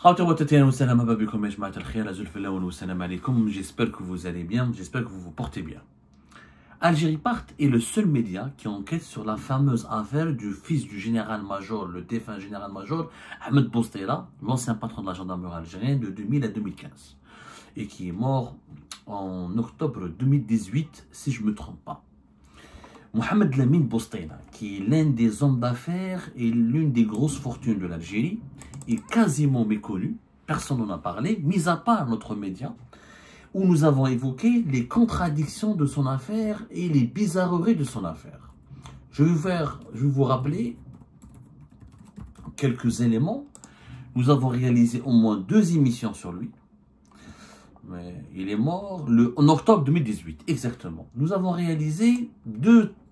J'espère que vous allez bien, j'espère que vous vous portez bien. Algérie-Part est le seul média qui enquête sur la fameuse affaire du fils du général-major, le défunt général-major Ahmed Boustela, l'ancien patron de la gendarmerie algérienne de 2000 à 2015, et qui est mort en octobre 2018, si je ne me trompe pas. Mohamed Lamine Boustela, qui est l'un des hommes d'affaires et l'une des grosses fortunes de l'Algérie, est quasiment méconnu, personne n'en a parlé, mis à part notre média, où nous avons évoqué les contradictions de son affaire et les bizarreries de son affaire. Je vais vous rappeler quelques éléments. Nous avons réalisé au moins 2 émissions sur lui. Mais il est mort en octobre 2018, exactement. Nous avons réalisé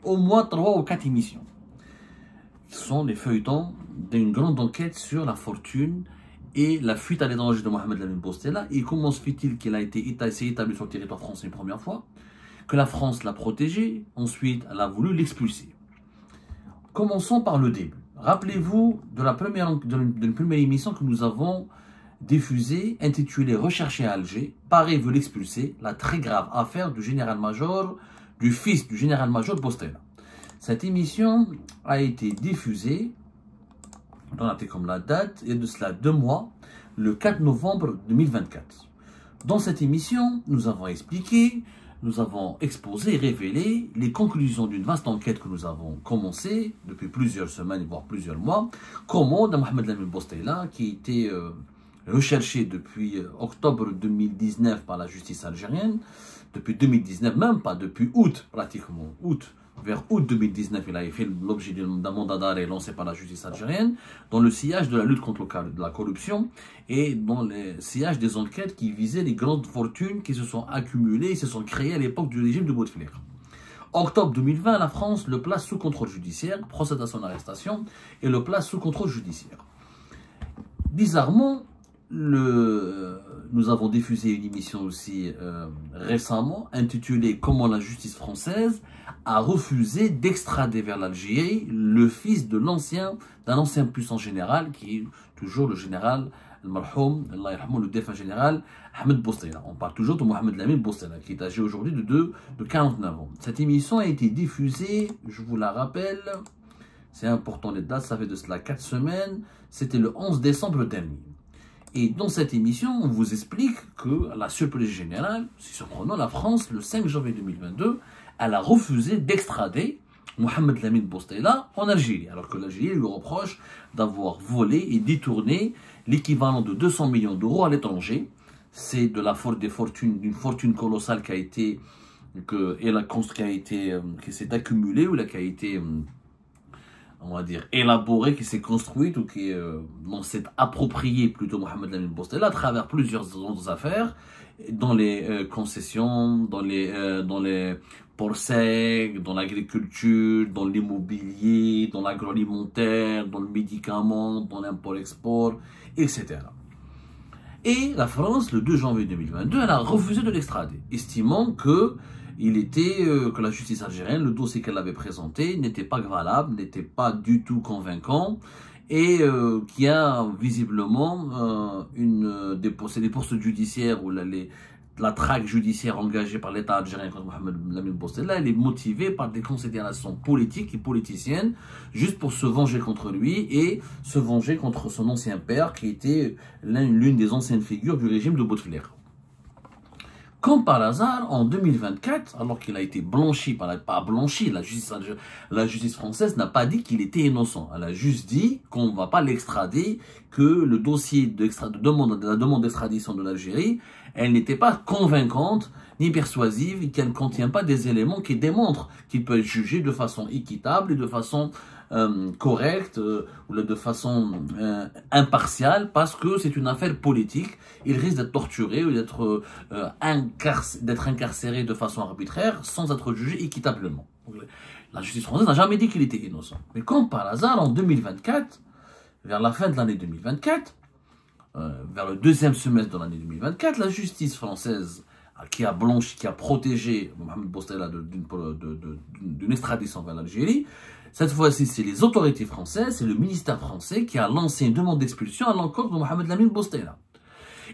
au moins 3 ou 4 émissions. Ce sont les feuilletons d'une grande enquête sur la fortune et la fuite à l'étranger de Mohamed Lamine Boustela. Et comment se fait-il qu'il a été établi sur le territoire français une première fois, que la France l'a protégé, ensuite elle a voulu l'expulser. Commençons par le début. Rappelez-vous de la première émission que nous avons diffusée, intitulée « Recherché à Alger, Paris veut l'expulser, la très grave affaire du général-major, du fils du général-major Boustela ». Cette émission a été diffusée, notez comme la date, et de cela 2 mois, le 4 novembre 2024. Dans cette émission, nous avons expliqué, nous avons exposé et révélé les conclusions d'une vaste enquête que nous avons commencée depuis plusieurs semaines, voire plusieurs mois, comment Mohamed Lamine Boustela, qui était recherché depuis octobre 2019 par la justice algérienne, depuis 2019, même pas depuis août, pratiquement, vers août 2019, il a fait l'objet d'un mandat d'arrêt lancé par la justice algérienne dans le sillage de la lutte contre la corruption et dans le sillage des enquêtes qui visaient les grandes fortunes qui se sont accumulées et se sont créées à l'époque du régime de Bouteflika. Octobre 2020, la France le place sous contrôle judiciaire, procède à son arrestation et le place sous contrôle judiciaire. Bizarrement, nous avons diffusé une émission aussi récemment intitulée « Comment la justice française a refusé d'extrader vers l'Algérie le fils d'un ancien puissant général qui est toujours le général le défunt général Ahmed Boustela. On parle toujours de Mohamed Lamine Boustela qui est âgé aujourd'hui de 49 ans. Cette émission a été diffusée, je vous la rappelle, c'est important les dates, ça fait de cela 4 semaines, c'était le 11 décembre dernier. Et dans cette émission, on vous explique que la surprise générale, c'est surprenant, la France, le 5 janvier 2022, elle a refusé d'extrader Mohamed Lamine Boustela en Algérie, alors que l'Algérie lui reproche d'avoir volé et détourné l'équivalent de 200 millions d'euros à l'étranger. C'est d'une fortune colossale qui s'est accumulée ou qui a été on va dire, élaborée, qui s'est construite ou qui s'est appropriée plutôt Mohamed Lamine Boustela à travers plusieurs autres affaires, dans les concessions, dans les ports secs, dans l'agriculture, dans l'immobilier, dans l'agroalimentaire, dans le médicament, dans l'import-export, etc. Et la France, le 2 janvier 2022, elle a refusé de l'extrader, estimant que la justice algérienne, le dossier qu'elle avait présenté n'était pas valable, n'était pas du tout convaincant et qu'il y a visiblement des poursuites judiciaires ou la traque judiciaire engagée par l'État algérien contre Mohamed Lamine Boustela, elle est motivée par des considérations politiques et politiciennes juste pour se venger contre lui et se venger contre son ancien père qui était l'une des anciennes figures du régime de Bouteflika. Comme par hasard, en 2024, alors qu'il a été blanchi, la justice française n'a pas dit qu'il était innocent. Elle a juste dit qu'on ne va pas l'extrader, que le dossier de la demande d'extradition de l'Algérie, elle n'était pas convaincante ni persuasive et qu'elle ne contient pas des éléments qui démontrent qu'il peut être jugé de façon équitable et de façon correcte ou de façon impartiale parce que c'est une affaire politique. Il risque d'être torturé ou d'être incarcéré de façon arbitraire sans être jugé équitablement. La justice française n'a jamais dit qu'il était innocent. Mais comme par hasard, en 2024, vers la fin de l'année 2024, vers le 2e semestre de l'année 2024, la justice française qui a protégé Mohamed Boustela d'une extradition vers l'Algérie, Cette fois-ci, c'est les autorités françaises, c'est le ministère français qui a lancé une demande d'expulsion à l'encontre de Mohamed Lamine Bostela.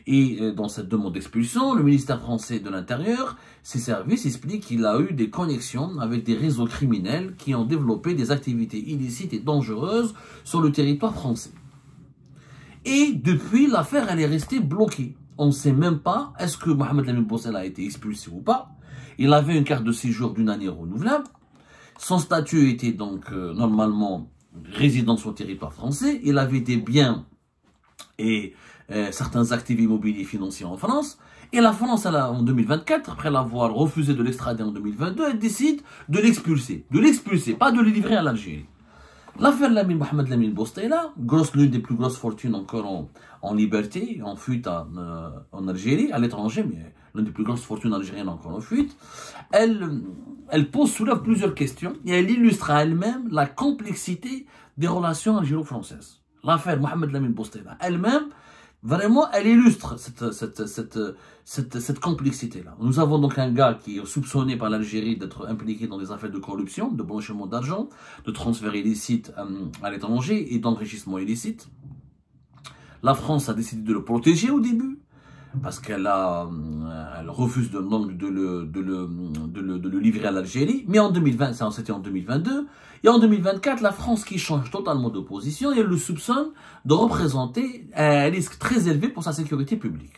Et dans cette demande d'expulsion, le ministère français de l'Intérieur, ses services expliquent qu'il a eu des connexions avec des réseaux criminels qui ont développé des activités illicites et dangereuses sur le territoire français. Et depuis, l'affaire, elle est restée bloquée. On ne sait même pas, est-ce que Mohamed Lamine Bostela a été expulsé ou pas. Il avait une carte de séjour d'une année renouvelable. Son statut était donc normalement résident sur le territoire français. Il avait des biens et certains actifs immobiliers financiers en France. Et la France, en 2024, après l'avoir refusé de l'extrader en 2022, elle décide de l'expulser. De l'expulser, pas de le livrer à l'Algérie. L'affaire Mohamed Lamine Bostela, l'une des plus grosses fortunes encore en liberté, en fuite en Algérie, à l'étranger, mais l'une des plus grosses fortunes algériennes encore en fuite, elle soulève plusieurs questions et elle illustre à elle-même la complexité des relations algéro-françaises. L'affaire Mohamed Lamine Bostela elle-même, vraiment, elle illustre cette complexité-là. Nous avons donc un gars qui est soupçonné par l'Algérie d'être impliqué dans des affaires de corruption, de blanchiment d'argent, de transfert illicite à l'étranger et d'enrichissement illicite. La France a décidé de le protéger au début, parce qu'elle refuse de le livrer à l'Algérie. Mais en 2020, c'était en 2022. Et en 2024, la France qui change totalement de position et elle le soupçonne de représenter un risque très élevé pour sa sécurité publique.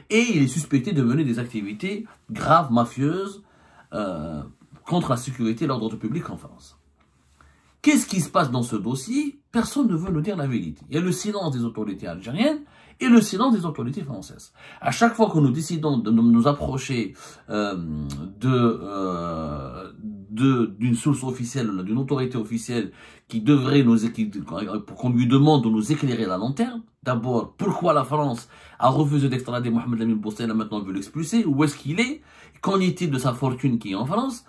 Et il est suspecté de mener des activités graves, mafieuses, contre la sécurité et l'ordre public en France. Qu'est-ce qui se passe dans ce dossier? Personne ne veut nous dire la vérité. Il y a le silence des autorités algériennes et le silence des autorités françaises. À chaque fois que nous décidons de nous approcher d'une source officielle, d'une autorité officielle qui devrait pour qu'on lui demande de nous éclairer à long terme, d'abord, pourquoi la France a refusé d'extrader Mohamed Lamine Bostela, maintenant veut l'expulser, où est-ce qu'il est, qu'en est-il de sa fortune qui est en France?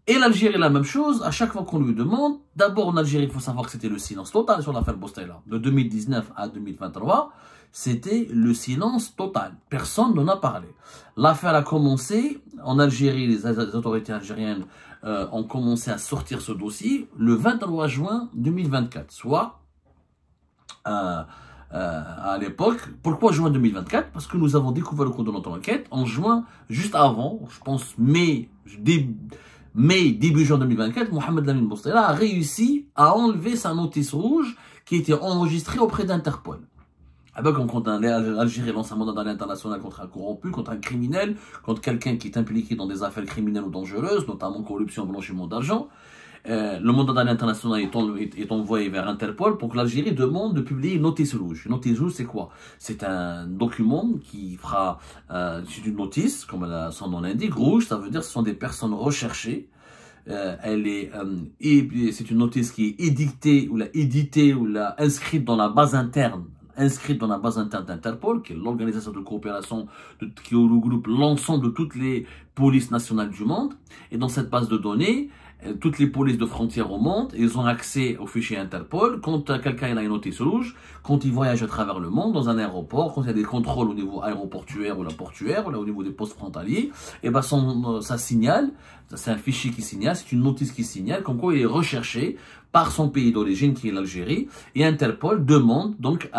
Et l'Algérie, la même chose, à chaque fois qu'on lui demande, d'abord en Algérie, il faut savoir que c'était le silence total sur l'affaire Bostela. De 2019 à 2023, c'était le silence total. Personne n'en a parlé. L'affaire a commencé, en Algérie, les autorités algériennes ont commencé à sortir ce dossier le 23 juin 2024, soit à l'époque. Pourquoi juin 2024? Parce que nous avons découvert le cours de notre enquête en juin, juste avant, je pense début juin 2024, Mohamed Lamine Bostela a réussi à enlever sa notice rouge qui était enregistrée auprès d'Interpol. Quand l'Algérie lance un mandat d'arrêt international contre un corrompu, contre un criminel, contre quelqu'un qui est impliqué dans des affaires criminelles ou dangereuses, notamment corruption, blanchiment d'argent, le mandat d'arrêt international est envoyé vers Interpol pour que l'Algérie demande de publier une notice rouge. Une notice rouge, c'est quoi? C'est un document qui fera, c'est une notice, comme son nom l'indique, rouge, ça veut dire que ce sont des personnes recherchées. C'est une notice qui est éditée ou inscrite dans la base interne d'Interpol, qui est l'organisation de coopération qui regroupe l'ensemble de toutes les polices nationales du monde. Et dans cette base de données, toutes les polices de frontières au monde, ils ont accès au fichier Interpol. Quand quelqu'un a une notice rouge, quand il voyage à travers le monde, dans un aéroport, quand il y a des contrôles au niveau aéroportuaire ou portuaire, ou là, au niveau des postes frontaliers, et ben ça signale, c'est un fichier qui signale, c'est une notice qui signale, comme quoi il est recherché par son pays d'origine qui est l'Algérie, et Interpol demande donc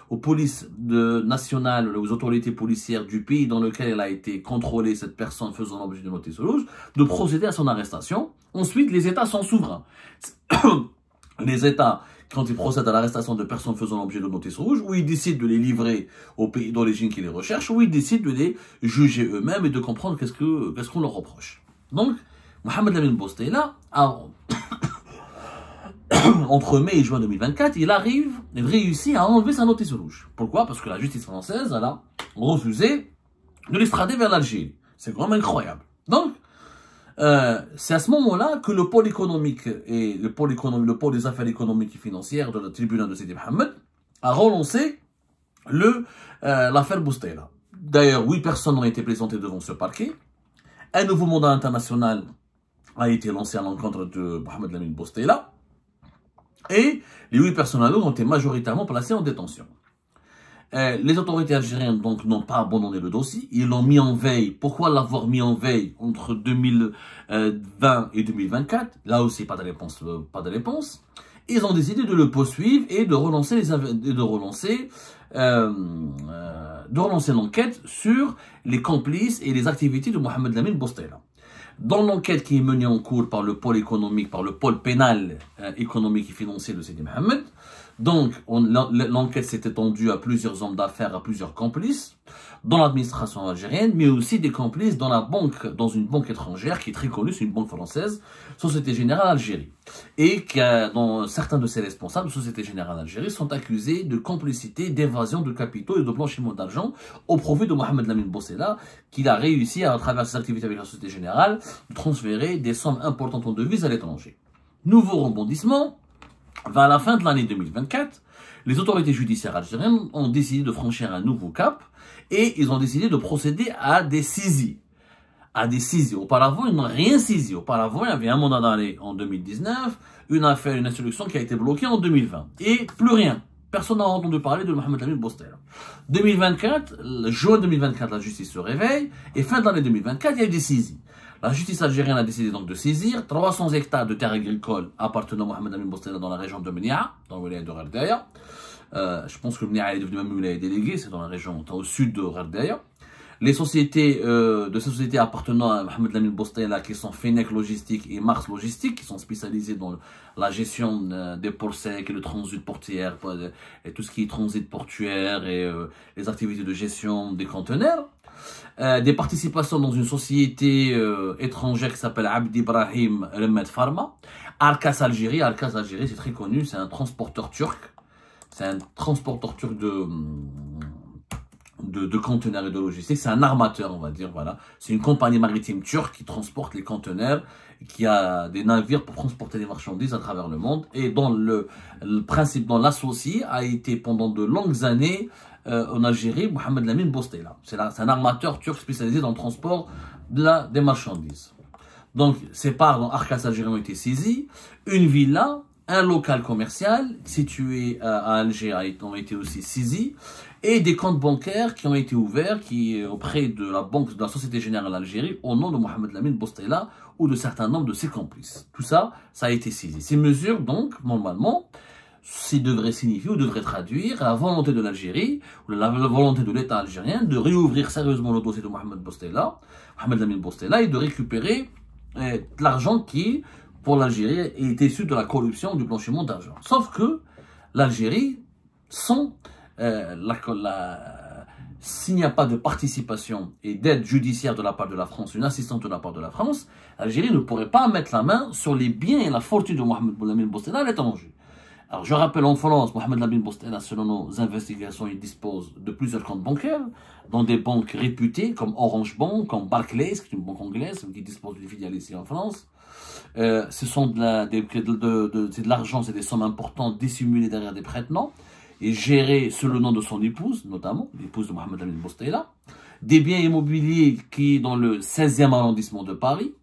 aux polices nationales, aux autorités policières du pays dans lequel elle a été contrôlée, cette personne faisant l'objet de notice rouge, de procéder à son arrestation. Ensuite, les États sont souverains. Les États, quand ils procèdent à l'arrestation de personnes faisant l'objet de notice rouge, ou ils décident de les livrer au pays d'origine qui les recherche, ou ils décident de les juger eux-mêmes et de comprendre qu'est-ce qu'on leur reproche. Donc, Mohamed Lamine Bostela entre mai et juin 2024, il réussit à enlever sa notice rouge. Pourquoi? Parce que la justice française, elle a refusé de l'extrader vers l'Algérie. C'est quand même incroyable. Donc, c'est à ce moment-là que le pôle économique et le pôle des affaires économiques et financières de la tribunal de Sidi Mohamed a relancé l'affaire Bostela. D'ailleurs, 8 personnes ont été présentées devant ce parquet. Un nouveau mandat international a été lancé à l'encontre de Mohamed Lamine Bostela. Et les 8 personnes ont été majoritairement placées en détention. Les autorités algériennes donc n'ont pas abandonné le dossier, ils l'ont mis en veille. Pourquoi l'avoir mis en veille entre 2020 et 2024? Là aussi pas de réponse, pas de réponse. Ils ont décidé de le poursuivre et de relancer l'enquête sur les complices et les activités de Mohamed Lamine Bostela. Dans l'enquête qui est menée en cours par le pôle économique, par le pôle pénal économique et financier de Sidi Mohamed, donc l'enquête s'est étendue à plusieurs hommes d'affaires, à plusieurs complices dans l'administration algérienne, mais aussi des complices dans dans une banque étrangère qui est très connue, c'est une banque française, Société Générale Algérie. Et dont certains de ses responsables, Société Générale Algérie, sont accusés de complicité, d'évasion de capitaux et de blanchiment d'argent au profit de Mohamed Lamine Bostela, qu'il a réussi, à travers ses activités avec la Société Générale, de transférer des sommes importantes en devises à l'étranger. Nouveau rebondissement, vers la fin de l'année 2024, les autorités judiciaires algériennes ont décidé de franchir un nouveau cap et ils ont décidé de procéder à des saisies. Auparavant, ils n'ont rien saisi. Auparavant, il y avait un mandat d'arrêt en 2019, une instruction qui a été bloquée en 2020. Et plus rien. Personne n'a entendu parler de Mohamed Lamine Bostela. 2024, juin 2024, la justice se réveille et fin de l'année 2024, il y a eu des saisies. La justice algérienne a décidé donc de saisir 300 hectares de terres agricoles appartenant à Mohamed Lamine Bostela dans la région de Mnia, dans le wilaya de Ghardaya. Je pense que Mnia est devenu même wilaya délégué, c'est dans la région au sud de Ghardaya. Les sociétés de ces sociétés appartenant à Mohamed Lamine Bostela, qui sont Fenech Logistique et Mars Logistique, qui sont spécialisées dans la gestion des ports secs et le transit portuaire, et tout ce qui est transit portuaire et les activités de gestion des conteneurs. Des participations dans une société étrangère qui s'appelle Abd Ibrahim Remed Pharma. Arcas Algérie, c'est très connu, c'est un transporteur turc. C'est un transporteur turc de conteneurs et de logistique. C'est un armateur, on va dire, voilà. C'est une compagnie maritime turque qui transporte les conteneurs, qui a des navires pour transporter les marchandises à travers le monde. Et dont le principe, dans l'associé, a été pendant de longues années en Algérie, Mohamed Lamine Bostela. C'est un armateur turc spécialisé dans le transport des marchandises. Donc, ces parts dans Arcas Algérie ont été saisies. Une villa, un local commercial situé à Alger ont été aussi saisis. Et des comptes bancaires qui ont été ouverts auprès de la Société Générale Algérie au nom de Mohamed Lamine Bostela ou de certains nombres de ses complices. Tout ça, ça a été saisi. Ces mesures, donc, normalement, devraient signifier ou devraient traduire la volonté de l'Algérie, ou la volonté de l'État algérien de réouvrir sérieusement le dossier de Mohamed Lamine Bostela, et de récupérer l'argent qui, pour l'Algérie, est issu de la corruption, du blanchiment d'argent. Sauf que l'Algérie, s'il n'y a pas de participation et d'aide judiciaire de la part de la France, une assistance de la part de la France, l'Algérie ne pourrait pas mettre la main sur les biens et la fortune de Mohamed Lamine Bostela à l'étranger. Alors je rappelle, en France, Mohamed Lamine Bostela, selon nos investigations, il dispose de plusieurs comptes bancaires dans des banques réputées comme Orange Bank, comme Barclays, qui est une banque anglaise qui dispose d'une filiale ici en France. Ce sont de l'argent, c'est des sommes importantes dissimulées derrière des prête-noms et gérées sous le nom de son épouse, notamment l'épouse de Mohamed Lamine Bostela. Des biens immobiliers qui, dans le 16e arrondissement de Paris,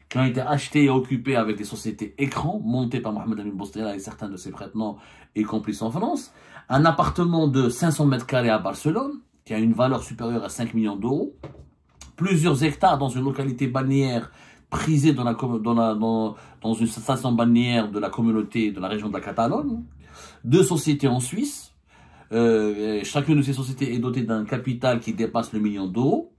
qui ont été achetés et occupés avec des sociétés écrans montées par Mohamed Lamine Bostela et certains de ses prête-noms et complices en France. Un appartement de 500 mètres carrés à Barcelone, qui a une valeur supérieure à 5 millions d'euros. Plusieurs hectares dans une localité balnéaire prisée dans une station balnéaire de la communauté de la région de la Catalogne. 2 sociétés en Suisse. Chacune de ces sociétés est dotée d'un capital qui dépasse le million d'euros.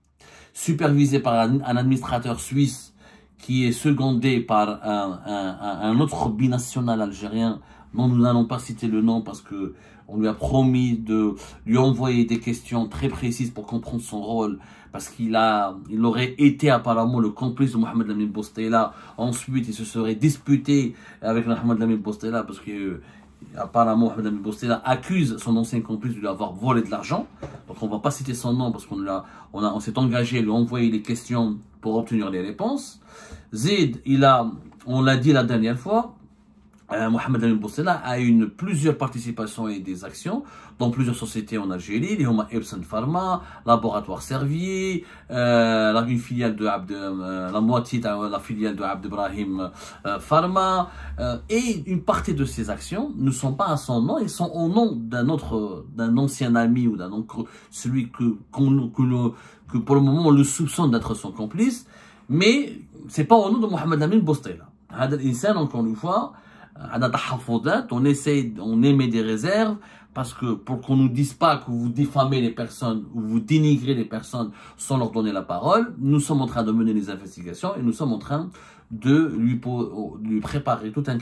Supervisée par un administrateur suisse qui est secondé par un autre binational algérien dont nous n'allons pas citer le nom parce que on lui a promis de lui envoyer des questions très précises pour comprendre son rôle, parce qu'il aurait été apparemment le complice de Mohamed Lamine Bostela. Ensuite, il se serait disputé avec Mohamed Lamine Bostela parce que apparemment Mohamed Lamine Bostela accuse son ancien complice de lui avoir volé de l'argent. Donc on ne va pas citer son nom parce on s'est engagé à lui envoyer les questions pour obtenir les réponses. Zid, on l'a dit la dernière fois, Mohamed Lamine Boustela a eu plusieurs participations et des actions dans plusieurs sociétés en Algérie, les Homa Epson Pharma, Laboratoire Servier, une filiale de la moitié de la filiale de Abd Ibrahim Pharma, et une partie de ces actions ne sont pas à son nom, ils sont au nom d'un ancien ami ou d'un oncle, celui que pour le moment on le soupçonne d'être son complice, mais c'est pas au nom de Mohamed Lamine Boustela. Encore une fois, on émet des réserves parce que pour qu'on nous dise pas que vous diffamez les personnes ou vous dénigrez les personnes sans leur donner la parole, nous sommes en train de mener les investigations et nous sommes en train de lui préparer tout un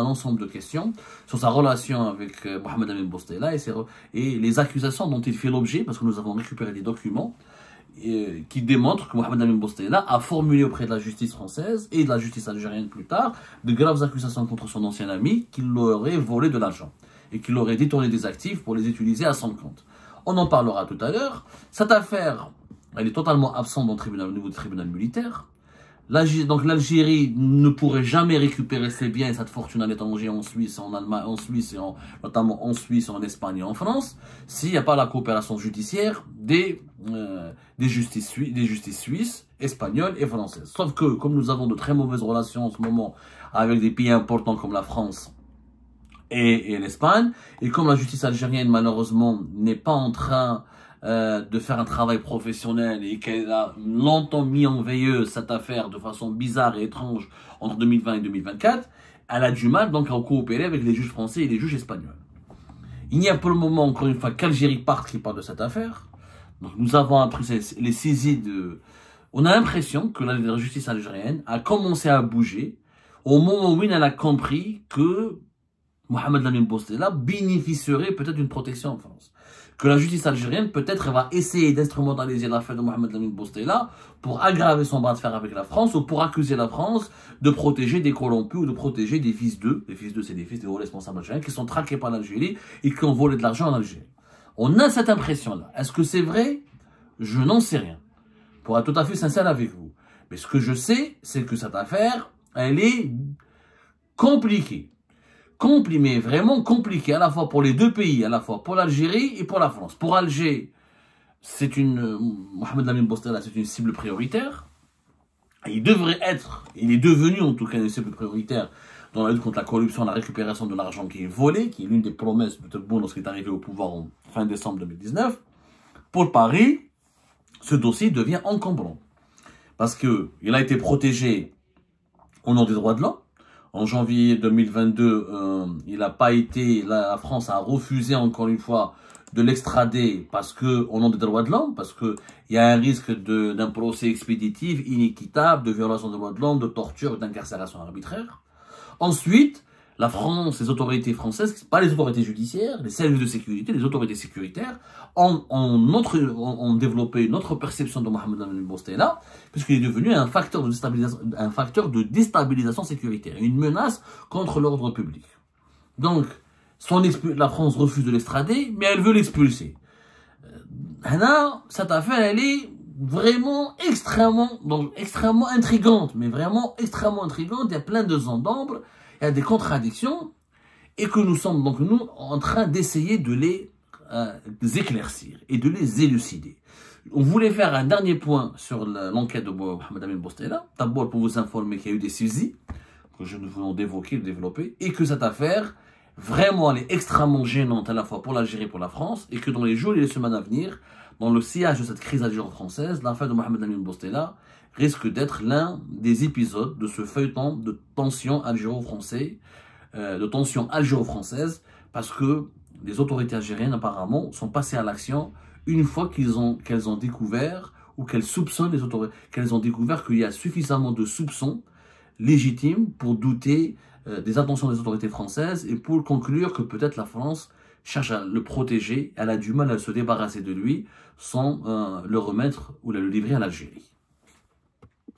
ensemble de questions sur sa relation avec Mohamed Lamine Boustela et les accusations dont il fait l'objet, parce que nous avons récupéré des documents qui démontre que Mohamed Lamine Boustela a formulé auprès de la justice française et de la justice algérienne plus tard de graves accusations contre son ancien ami qu'il aurait volé de l'argent et qu'il aurait détourné des actifs pour les utiliser à son compte. On en parlera tout à l'heure. Cette affaire, elle est totalement absente au niveau du tribunal militaire. Donc l'Algérie ne pourrait jamais récupérer ses biens et cette fortune à l'étranger en Suisse, en Allemagne, notamment en Suisse, en Espagne et en France, s'il n'y a pas la coopération judiciaire des justices suisses, espagnoles et françaises. Sauf que, comme nous avons de très mauvaises relations en ce moment avec des pays importants comme la France et l'Espagne, et comme la justice algérienne malheureusement n'est pas en train de faire un travail professionnel et qu'elle a longtemps mis en veilleuse cette affaire de façon bizarre et étrange entre 2020 et 2024, elle a du mal donc à coopérer avec les juges français et les juges espagnols. Il n'y a pour le moment, encore une fois, qu'Algérie qui parle de cette affaire. Donc nous avons appris les saisies de... On a l'impression que la justice algérienne a commencé à bouger au moment où elle a compris que Mohamed Lamine Boustela bénéficierait peut-être d'une protection en France. Que la justice algérienne peut-être va essayer d'instrumentaliser l'affaire de Mohamed Lamine Boustela pour aggraver son bras de fer avec la France ou pour accuser la France de protéger des corrompus ou de protéger des fils d'eux. Les fils d'eux, c'est des fils des hauts responsables algériens qui sont traqués par l'Algérie et qui ont volé de l'argent en Algérie. On a cette impression-là. Est-ce que c'est vrai? Je n'en sais rien. Pour être tout à fait sincère avec vous. Mais ce que je sais, c'est que cette affaire, elle est compliquée. Mais vraiment compliqué, à la fois pour les deux pays, à la fois pour l'Algérie et pour la France. Pour Alger, Mohamed Lamine Boustela, c'est une cible prioritaire. Il devrait être, il est devenu en tout cas une cible prioritaire dans la lutte contre la corruption, la récupération de l'argent qui est volé, qui est l'une des promesses de Tebboune lorsqu'il est arrivé au pouvoir en fin décembre 2019. Pour Paris, ce dossier devient encombrant. Parce qu'il a été protégé au nom des droits de l'homme. En janvier 2022, il n'a pas été, la France a refusé encore une fois de l'extrader parce que, au nom des droits de l'homme, parce que il y a un risque d'un procès expéditif, inéquitable, de violation des droits de l'homme, de torture, d'incarcération arbitraire. Ensuite, la France, les autorités françaises, pas les autorités judiciaires, les services de sécurité, les autorités sécuritaires, ont développé une autre perception de Mohamed Lamine Boustela, puisqu'il est devenu un facteur de déstabilisation sécuritaire, une menace contre l'ordre public. Donc, la France refuse de l'extrader, mais elle veut l'expulser. Cette affaire, elle est vraiment extrêmement intrigante, mais vraiment extrêmement intrigante. Il y a plein de zones d'ombre, il y a des contradictions, et que nous sommes donc, nous, en train d'essayer de les éclaircir et de les élucider. On voulait faire un dernier point sur l'enquête de Mohamed Lamine Boustela, d'abord pour vous informer qu'il y a eu des saisies, que je ne voulons développer, et que cette affaire, vraiment, elle est extrêmement gênante à la fois pour l'Algérie et pour la France, et que dans les jours et les semaines à venir, dans le sillage de cette crise algéro-française, l'affaire de Mohamed Lamine Boustela risque d'être l'un des épisodes de ce feuilleton de tension algéro-française, parce que les autorités algériennes, apparemment, sont passées à l'action une fois qu'elles ont découvert, ou qu'elles soupçonnent qu'elles ont découvert qu'il y a suffisamment de soupçons légitimes pour douter des intentions des autorités françaises et pour conclure que peut-être la France cherche à le protéger, elle a du mal à se débarrasser de lui sans le remettre ou le livrer à l'Algérie.